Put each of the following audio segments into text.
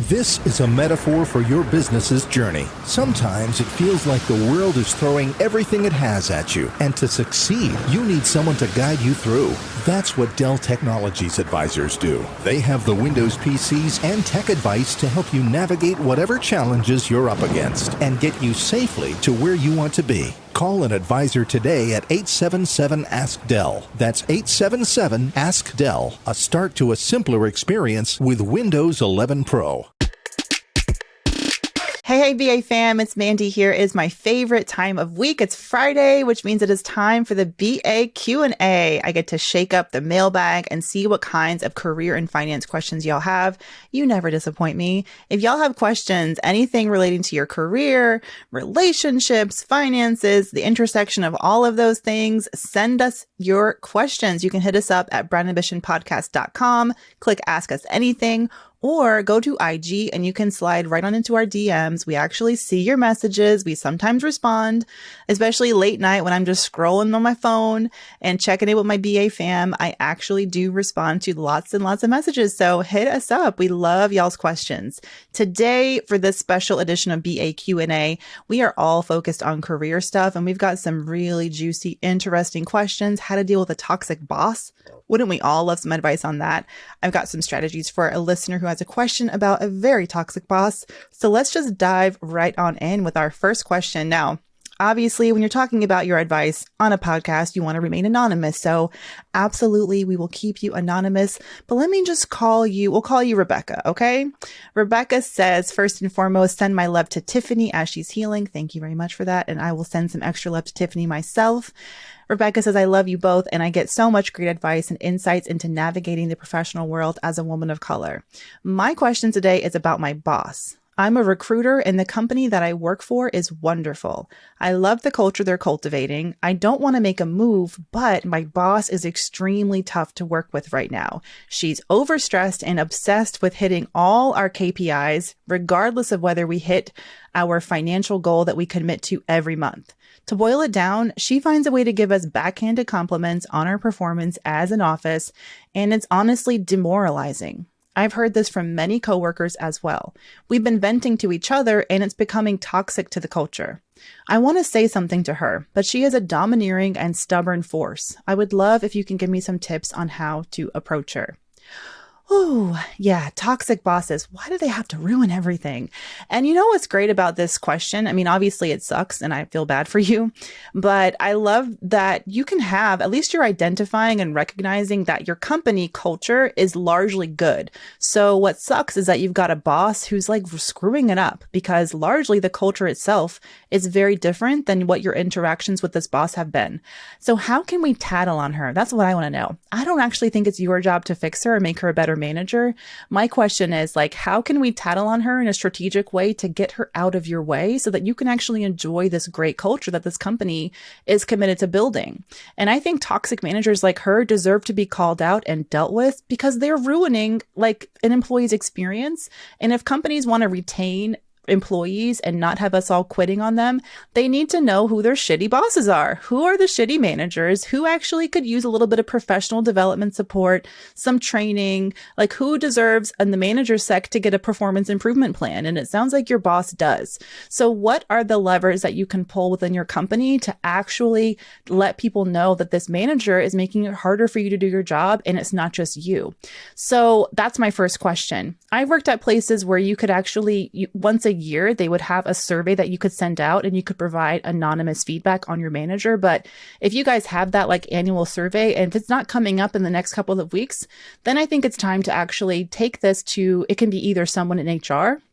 This is a metaphor for your business's journey. Sometimes it feels like the world is throwing everything it has at you, and to succeed, you need someone to guide you through. That's what Dell Technologies advisors do. They have the Windows PCs and tech advice to help you navigate whatever challenges you're up against and get you safely to where you want to be. Call an advisor today at 877-ASK-DELL. That's 877-ASK-DELL. A start to a simpler experience with Windows 11 Pro. Hey, BA fam, it's Mandi here. It is my favorite time of week. It's Friday, which means it is time for the BA Q&A. I get to shake up the mailbag and see what kinds of career and finance questions y'all have. You never disappoint me. If y'all have questions, anything relating to your career, relationships, finances, the intersection of all of those things, send us your questions. You can hit us up at brandambitionpodcast.com, click Ask Us Anything, or go to IG and you can slide right on into our DMs. We actually see your messages. We sometimes respond, especially late night when I'm just scrolling on my phone and checking it with my BA fam. I actually do respond to lots and lots of messages. So hit us up. We love y'all's questions. Today, for this special edition of BA Q&A, we are all focused on career stuff, and we've got some really juicy, interesting questions. How to deal with a toxic boss. Wouldn't we all love some advice on that? I've got some strategies for a listener who has a question about a very toxic boss. So let's just dive right on in with our first question. Now, obviously, when you're talking about your advice on a podcast, you want to remain anonymous. So absolutely, we will keep you anonymous. But let me just we'll call you Rebecca, okay? Rebecca says, first and foremost, send my love to Tiffany as she's healing. Thank you very much for that. And I will send some extra love to Tiffany myself. Rebecca says, I love you both, and I get so much great advice and insights into navigating the professional world as a woman of color. My question today is about my boss. I'm a recruiter, and the company that I work for is wonderful. I love the culture they're cultivating. I don't want to make a move, but my boss is extremely tough to work with right now. She's overstressed and obsessed with hitting all our KPIs, regardless of whether we hit our financial goal that we commit to every month. To boil it down, she finds a way to give us backhanded compliments on our performance as an office, and it's honestly demoralizing. I've heard this from many coworkers as well. We've been venting to each other, and it's becoming toxic to the culture. I want to say something to her, but she is a domineering and stubborn force. I would love if you can give me some tips on how to approach her. Oh, yeah, toxic bosses. Why do they have to ruin everything? And you know what's great about this question? I mean, obviously it sucks and I feel bad for you, but I love that you can have, at least you're identifying and recognizing that your company culture is largely good. So what sucks is that you've got a boss who's like screwing it up, because largely the culture itself is very different than what your interactions with this boss have been. So how can we tattle on her? That's what I want to know. I don't actually think it's your job to fix her or make her a better manager. My question is, like, how can we tattle on her in a strategic way to get her out of your way so that you can actually enjoy this great culture that this company is committed to building? And I think toxic managers like her deserve to be called out and dealt with, because they're ruining like an employee's experience. And if companies want to retain employees and not have us all quitting on them, they need to know who their shitty bosses are. Who are the shitty managers who actually could use a little bit of professional development support, some training, like who deserves in the manager sec to get a performance improvement plan? And it sounds like your boss does. So what are the levers that you can pull within your company to actually let people know that this manager is making it harder for you to do your job, and it's not just you? So that's my first question. I've worked at places where you could actually, once a year, they would have a survey that you could send out and you could provide anonymous feedback on your manager. But if you guys have that like annual survey, and if it's not coming up in the next couple of weeks, then I think it's time to actually take this to, it can be either someone in HR,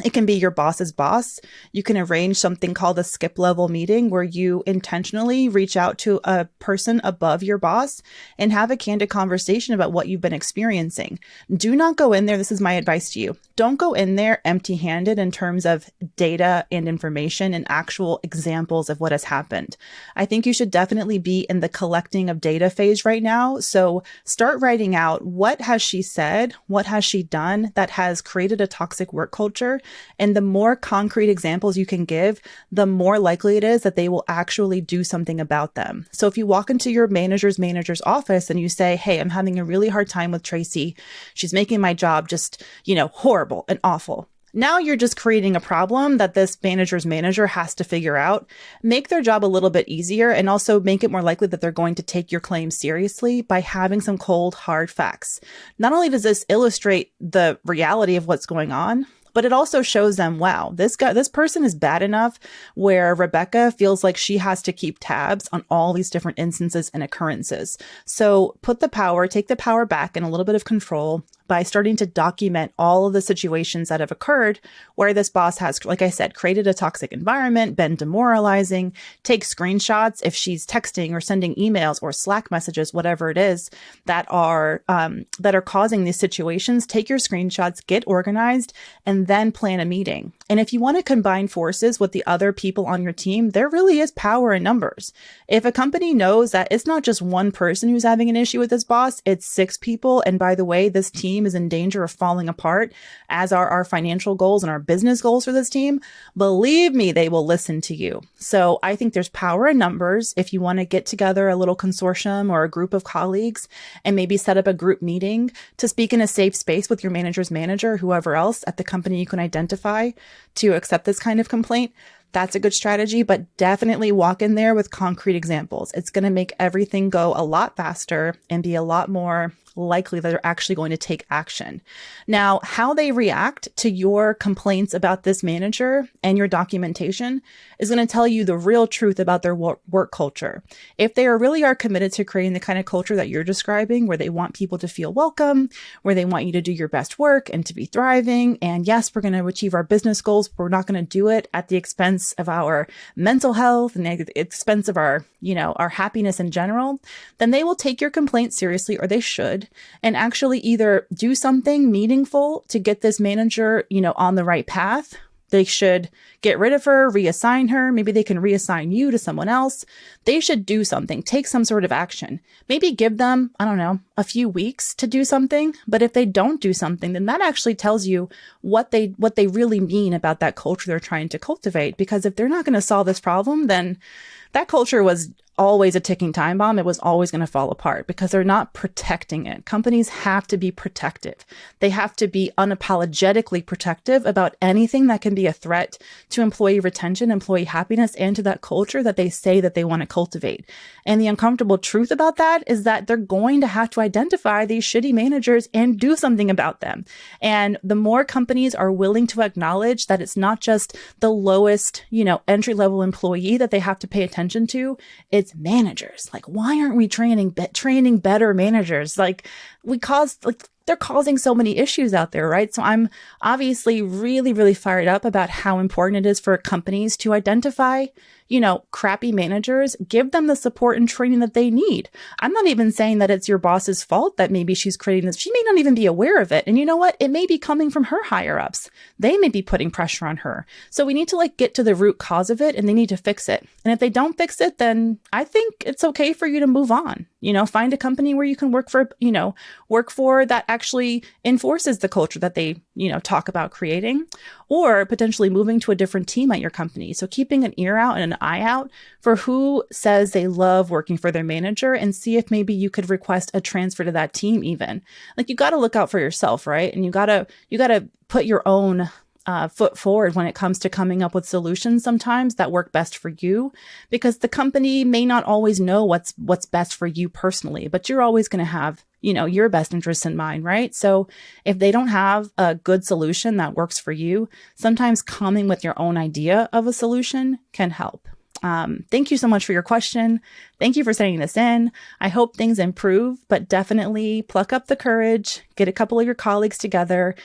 it can be your boss's boss. You can arrange something called a skip level meeting where you intentionally reach out to a person above your boss and have a candid conversation about what you've been experiencing. Do not go in there. This is my advice to you. Don't go in there empty handed in terms of data and information and actual examples of what has happened. I think you should definitely be in the collecting of data phase right now. So start writing out, what has she said? What has she done that has created a toxic work culture? And the more concrete examples you can give, the more likely it is that they will actually do something about them. So if you walk into your manager's office and you say, hey, I'm having a really hard time with Tracy. She's making my job just, horrible. horrible and awful. Now you're just creating a problem that this manager's manager has to figure out, make their job a little bit easier, and also make it more likely that they're going to take your claim seriously by having some cold, hard facts. Not only does this illustrate the reality of what's going on, but it also shows them, wow, this person is bad enough where Rebecca feels like she has to keep tabs on all these different instances and occurrences. So take the power back and a little bit of control by starting to document all of the situations that have occurred where this boss has, like I said, created a toxic environment, been demoralizing. Take screenshots if she's texting or sending emails or Slack messages, whatever it is that are causing these situations. Take your screenshots, get organized, and then plan a meeting. And if you want to combine forces with the other people on your team, there really is power in numbers. If a company knows that it's not just one person who's having an issue with this boss, it's 6 people. And by the way, this team is in danger of falling apart, as are our financial goals and our business goals for this team. Believe me, they will listen to you. So I think there's power in numbers. If you want to get together a little consortium or a group of colleagues and maybe set up a group meeting to speak in a safe space with your manager's manager, whoever else at the company you can identify to accept this kind of complaint, that's a good strategy, but definitely walk in there with concrete examples. It's going to make everything go a lot faster and be a lot more likely that they're actually going to take action. Now, how they react to your complaints about this manager and your documentation is going to tell you the real truth about their work culture. If they really are committed to creating the kind of culture that you're describing, where they want people to feel welcome, where they want you to do your best work and to be thriving, and yes, we're going to achieve our business goals, but we're not going to do it at the expense of our mental health and at the expense of our happiness in general, then they will take your complaint seriously, or they should, and actually either do something meaningful to get this manager, on the right path. They should get rid of her, reassign her. Maybe they can reassign you to someone else. They should do something, take some sort of action. Maybe give them, a few weeks to do something. But if they don't do something, then that actually tells you what they really mean about that culture they're trying to cultivate. Because if they're not going to solve this problem, then that culture was always a ticking time bomb. It was always going to fall apart because they're not protecting it. Companies have to be protective. They have to be unapologetically protective about anything that can be a threat to employee retention, employee happiness, and to that culture that they say that they want to cultivate. And the uncomfortable truth about that is that they're going to have to identify these shitty managers and do something about them. And the more companies are willing to acknowledge that it's not just the lowest, entry-level employee that they have to pay attention to, it's managers. Like, why aren't we training better managers? They're causing so many issues out there, right? So I'm obviously really, really fired up about how important it is for companies to identify, crappy managers, give them the support and training that they need. I'm not even saying that it's your boss's fault that maybe she's creating this. She may not even be aware of it. And you know what? It may be coming from her higher ups. They may be putting pressure on her. So we need to get to the root cause of it, and they need to fix it. And if they don't fix it, then I think it's okay for you to move on. Find a company where you can work for that actually enforces the culture that they, talk about creating, or potentially moving to a different team at your company. So keeping an ear out and an eye out for who says they love working for their manager, and see if maybe you could request a transfer to that team even. You got to look out for yourself, right? And you got to put your own foot forward when it comes to coming up with solutions sometimes that work best for you, because the company may not always know what's best for you personally, but you're always going to have, your best interests in mind, right? So if they don't have a good solution that works for you, sometimes coming with your own idea of a solution can help. Thank you so much for your question. Thank you for sending this in. I hope things improve, but definitely pluck up the courage, get a couple of your colleagues together,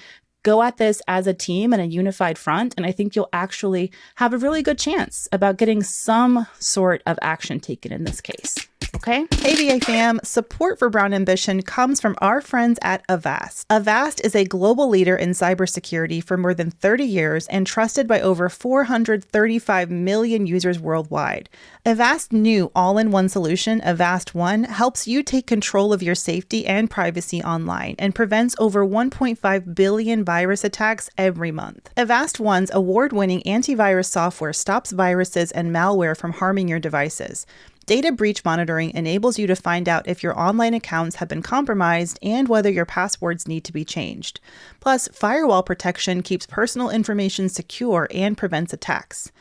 go at this as a team and a unified front, and I think you'll actually have a really good chance about getting some sort of action taken in this case. Okay. Hey, VA fam, support for Brown Ambition comes from our friends at Avast. Avast is a global leader in cybersecurity for more than 30 years and trusted by over 435 million users worldwide. Avast's new all-in-one solution, Avast One, helps you take control of your safety and privacy online and prevents over 1.5 billion virus attacks every month. Avast One's award-winning antivirus software stops viruses and malware from harming your devices. Data breach monitoring enables you to find out if your online accounts have been compromised and whether your passwords need to be changed. Plus, firewall protection keeps personal information secure and prevents attacks.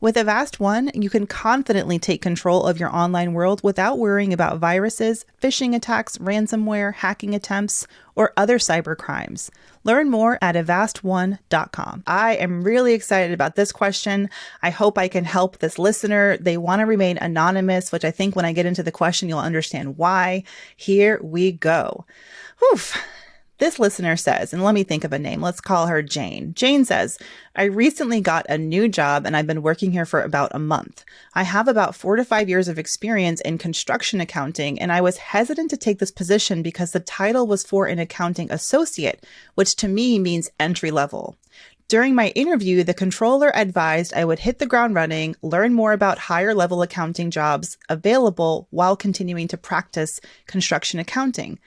With Avast One, you can confidently take control of your online world without worrying about viruses, phishing attacks, ransomware, hacking attempts, or other cyber crimes. Learn more at avastone.com. I am really excited about this question. I hope I can help this listener. They want to remain anonymous, which I think when I get into the question, you'll understand why. Here we go. Whew. This listener says, and let me think of a name. Let's call her Jane. Jane says, I recently got a new job and I've been working here for about a month. I have about 4 to 5 years of experience in construction accounting, and I was hesitant to take this position because the title was for an accounting associate, which to me means entry level. During my interview, the controller advised I would hit the ground running, learn more about higher level accounting jobs available while continuing to practice construction accounting.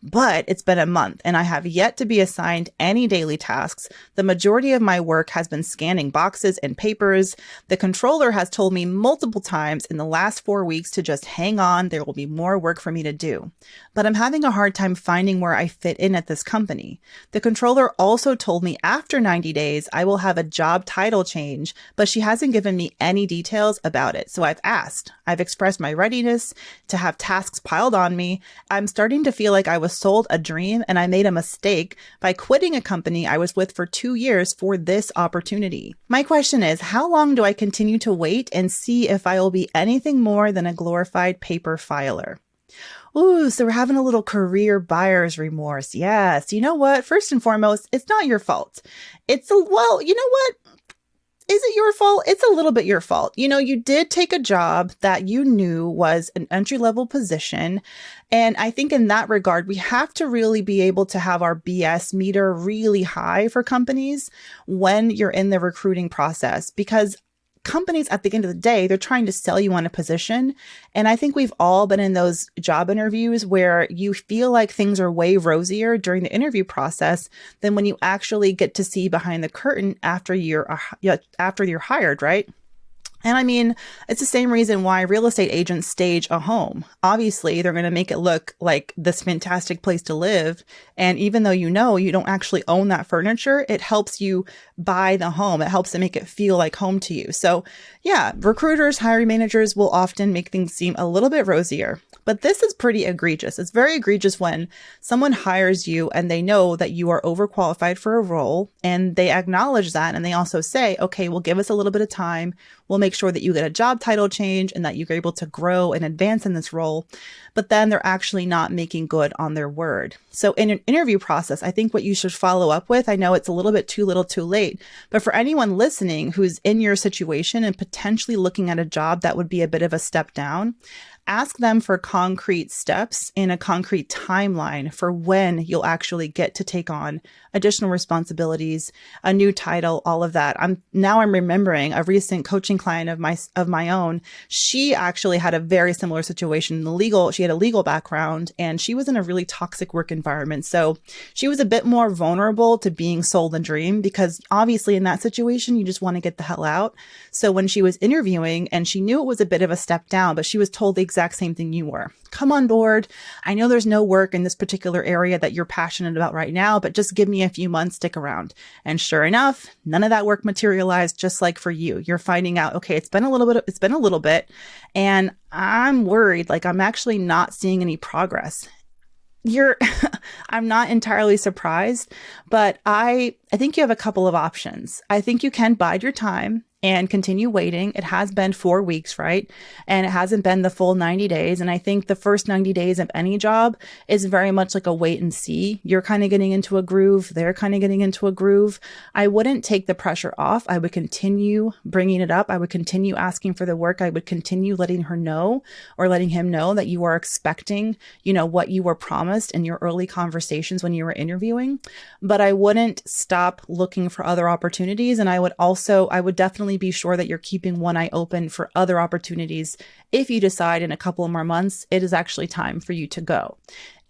But it's been a month and I have yet to be assigned any daily tasks. The majority of my work has been scanning boxes and papers. The controller has told me multiple times in the last 4 weeks to just hang on. There will be more work for me to do. But I'm having a hard time finding where I fit in at this company. The controller also told me after 90 days, I will have a job title change, but she hasn't given me any details about it. So I've asked. I've expressed my readiness to have tasks piled on me. I'm starting to feel like I was sold a dream and I made a mistake by quitting a company I was with for 2 years for this opportunity. My question is, how long do I continue to wait and see if I will be anything more than a glorified paper filer? Ooh, so we're having a little career buyer's remorse. Yes. You know what? First and foremost, it's not your fault. Well, you know what? Is it your fault? It's a little bit your fault. You know, you did take a job that you knew was an entry-level position. And I think in that regard, we have to really be able to have our BS meter really high for companies when you're in the recruiting process, because companies at the end of the day, they're trying to sell you on a position. And I think we've all been in those job interviews where you feel like things are way rosier during the interview process than when you actually get to see behind the curtain after you're hired, right? And I mean, it's the same reason why real estate agents stage a home. Obviously, they're going to make it look like this fantastic place to live. And even though you know you don't actually own that furniture, it helps you buy the home. It helps to make it feel like home to you. So yeah, recruiters, hiring managers will often make things seem a little bit rosier. But this is pretty egregious. It's very egregious when someone hires you and they know that you are overqualified for a role and they acknowledge that. And they also say, okay, well, give us a little bit of time. We'll make sure that you get a job title change and that you're able to grow and advance in this role. But then they're actually not making good on their word. So in an interview process, I think what you should follow up with, I know it's a little bit too little too late, but for anyone listening who's in your situation and potentially looking at a job that would be a bit of a step down, ask them for concrete steps and a concrete timeline for when you'll actually get to take on additional responsibilities, a new title, all of that. I'm remembering a recent coaching client of my own. She actually had a very similar situation in the legal. She had a legal background and she was in a really toxic work environment. So she was a bit more vulnerable to being sold a dream because obviously in that situation, you just want to get the hell out. So when she was interviewing and she knew it was a bit of a step down, but she was told the exact same thing you were. Come on board. I know there's no work in this particular area that you're passionate about right now, but just give me a few months, stick around. And sure enough, none of that work materialized, just like for you. You're finding out, okay, it's been a little bit, and I'm worried, like I'm actually not seeing any progress. I'm not entirely surprised, but I think you have a couple of options. I think you can bide your time and continue waiting. It has been 4 weeks, right? And it hasn't been the full 90 days. And I think the first 90 days of any job is very much like a wait and see. You're kind of getting into a groove. They're kind of getting into a groove. I wouldn't take the pressure off. I would continue bringing it up. I would continue asking for the work. I would continue letting her know or letting him know that you are expecting, what you were promised in your early conversations when you were interviewing. But I wouldn't stop looking for other opportunities. And I would definitely be sure that you're keeping one eye open for other opportunities if you decide in a couple of more months, it is actually time for you to go.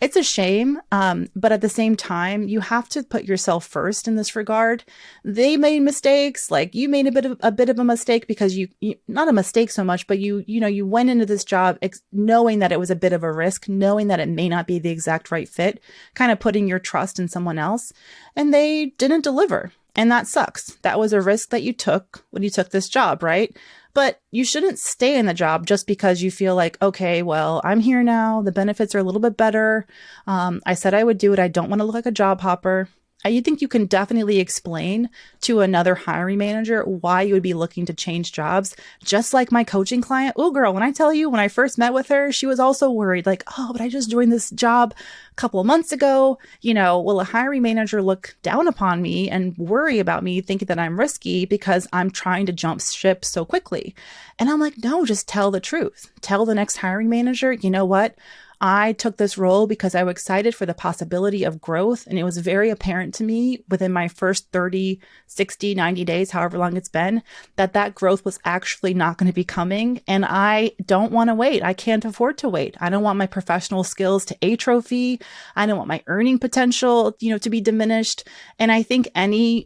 It's a shame, but at the same time, you have to put yourself first in this regard. They made mistakes, like you made a bit of a mistake because you not a mistake so much, but you went into this job knowing that it was a bit of a risk, knowing that it may not be the exact right fit, kind of putting your trust in someone else, and they didn't deliver. And that sucks. That was a risk that you took when you took this job, right? But you shouldn't stay in the job just because you feel like, okay, well, I'm here now. The benefits are a little bit better. I said I would do it. I don't want to look like a job hopper. I think you can definitely explain to another hiring manager why you would be looking to change jobs. Just like my coaching client. Oh, girl, when I tell you, when I first met with her, she was also worried like, oh, but I just joined this job a couple of months ago. Will a hiring manager look down upon me and worry about me thinking that I'm risky because I'm trying to jump ship so quickly? And I'm like, no, just tell the truth. Tell the next hiring manager, you know what? I took this role because I was excited for the possibility of growth. And it was very apparent to me within my first 30, 60, 90 days, however long it's been, that growth was actually not going to be coming. And I don't want to wait. I can't afford to wait. I don't want my professional skills to atrophy. I don't want my earning potential, to be diminished. And I think any,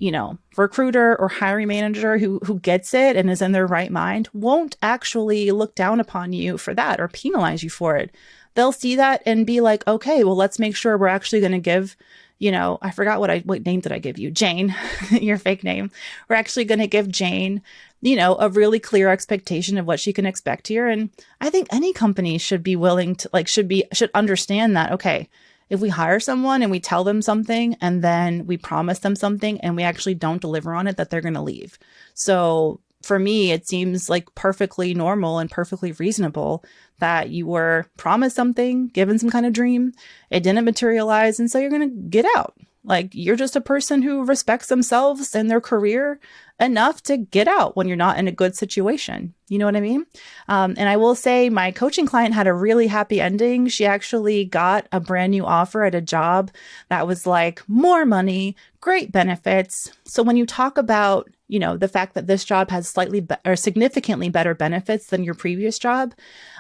recruiter or hiring manager who gets it and is in their right mind won't actually look down upon you for that or penalize you for it. They'll see that and be like, okay, well, let's make sure we're actually going to give, I forgot what name did I give you? Jane, your fake name. We're actually going to give Jane, a really clear expectation of what she can expect here. And I think any company should be willing to should understand that, okay, if we hire someone and we tell them something and then we promise them something and we actually don't deliver on it, that they're going to leave. So for me, it seems like perfectly normal and perfectly reasonable that you were promised something, given some kind of dream, it didn't materialize, and so you're going to get out. Like, you're just a person who respects themselves and their career enough to get out when you're not in a good situation. You know what I mean? And I will say my coaching client had a really happy ending. She actually got a brand new offer at a job that was like more money, great benefits. So when you talk about, the fact that this job has or significantly better benefits than your previous job,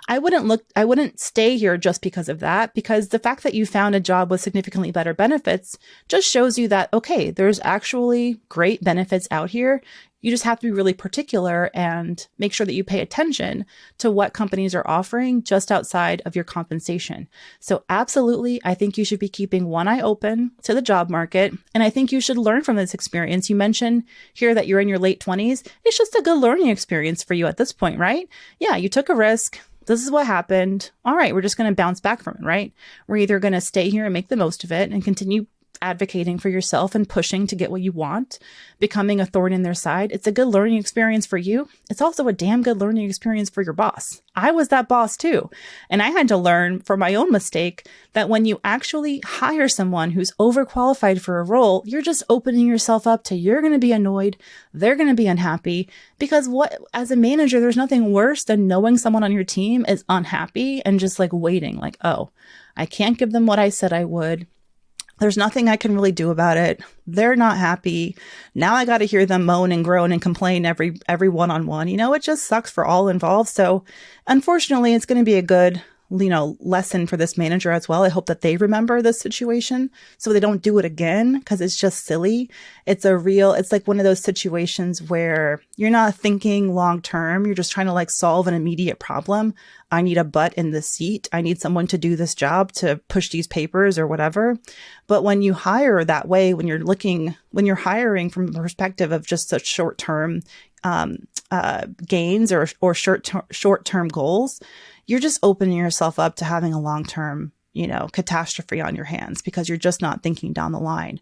I wouldn't stay here just because of that, because the fact that you found a job with significantly better benefits just shows you that, okay, there's actually great benefits out here. You just have to be really particular and make sure that you pay attention to what companies are offering just outside of your compensation. So absolutely, I think you should be keeping one eye open to the job market. And I think you should learn from this experience. You mentioned here that you're in your late 20s. It's just a good learning experience for you at this point, right? Yeah, you took a risk. This is what happened. All right, we're just going to bounce back from it, right? We're either going to stay here and make the most of it and continue advocating for yourself and pushing to get what you want, becoming a thorn in their side. It's a good learning experience for you. It's also a damn good learning experience for your boss. I was that boss too. And I had to learn from my own mistake that when you actually hire someone who's overqualified for a role, you're just opening yourself up to you're going to be annoyed. They're going to be unhappy because as a manager, there's nothing worse than knowing someone on your team is unhappy and just like waiting like, oh, I can't give them what I said I would. There's nothing I can really do about it. They're not happy. Now I got to hear them moan and groan and complain every one-on-one. It just sucks for all involved. So unfortunately, it's going to be a good, lesson for this manager as well. I hope that they remember this situation so they don't do it again because it's just silly. It's like one of those situations where you're not thinking long term. You're just trying to like solve an immediate problem. I need a butt in the seat. I need someone to do this job to push these papers or whatever. But when you hire that way, when you're hiring from the perspective of just such short-term gains or short-term goals, you're just opening yourself up to having a long-term, catastrophe on your hands because you're just not thinking down the line.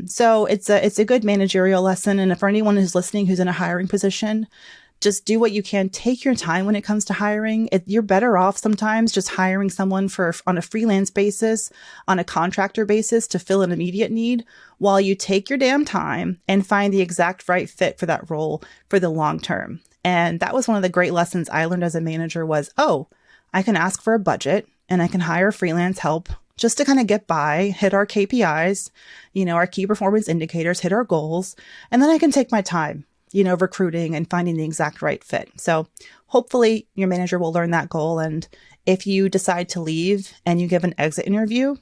So it's a good managerial lesson. And for anyone who's listening, who's in a hiring position, just do what you can. Take your time when it comes to hiring. You're better off sometimes just hiring someone on a freelance basis, on a contractor basis to fill an immediate need while you take your damn time and find the exact right fit for that role for the long term. And that was one of the great lessons I learned as a manager was, I can ask for a budget and I can hire freelance help just to kind of get by, hit our KPIs, our key performance indicators, hit our goals, and then I can take my time, recruiting and finding the exact right fit. So hopefully your manager will learn that goal and if you decide to leave and you give an exit interview,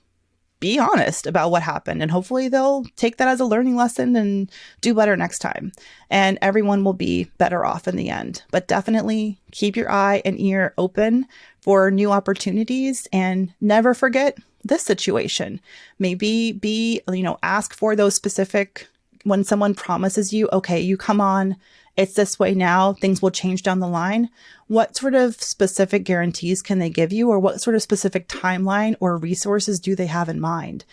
be honest about what happened, and hopefully they'll take that as a learning lesson and do better next time. And everyone will be better off in the end. But definitely keep your eye and ear open for new opportunities, and never forget this situation. Maybe ask for those specific, when someone promises you, okay, you come on, it's this way now, things will change down the line. What sort of specific guarantees can they give you, or what sort of specific timeline or resources do they have in mind?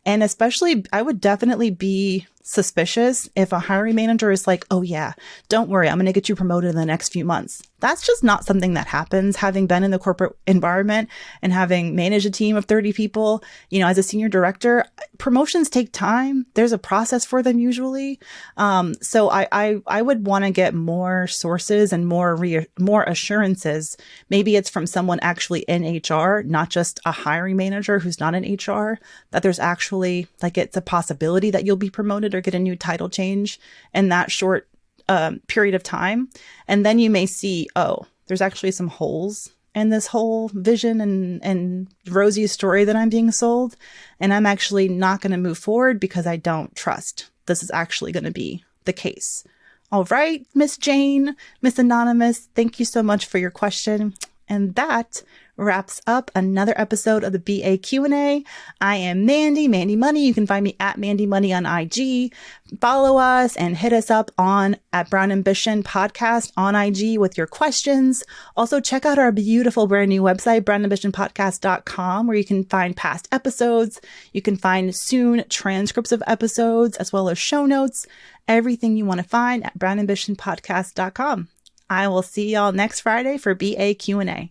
And especially, I would definitely be suspicious if a hiring manager is like, oh yeah, don't worry, I'm going to get you promoted in the next few months. That's just not something that happens. Having been in the corporate environment and having managed a team of 30 people, as a senior director, promotions take time. There's a process for them usually. So I would want to get more sources and more assurances. Maybe it's from someone actually in HR, not just a hiring manager who's not in HR, that there's actually, like, it's a possibility that you'll be promoted or get a new title change in that short period of time. And then you may see, oh, there's actually some holes in this whole vision and rosy story that I'm being sold. And I'm actually not going to move forward because I don't trust this is actually going to be the case. All right, Miss Jane, Miss Anonymous, thank you so much for your question. And that wraps up another episode of the BA Q&A. I am Mandi Money. You can find me at Mandi Money on IG. Follow us and hit us up at Brown Ambition Podcast on IG with your questions. Also, check out our beautiful brand new website, brownambitionpodcast.com, where you can find past episodes. You can find soon transcripts of episodes, as well as show notes, everything you want to find at brownambitionpodcast.com. I will see y'all next Friday for BA Q&A.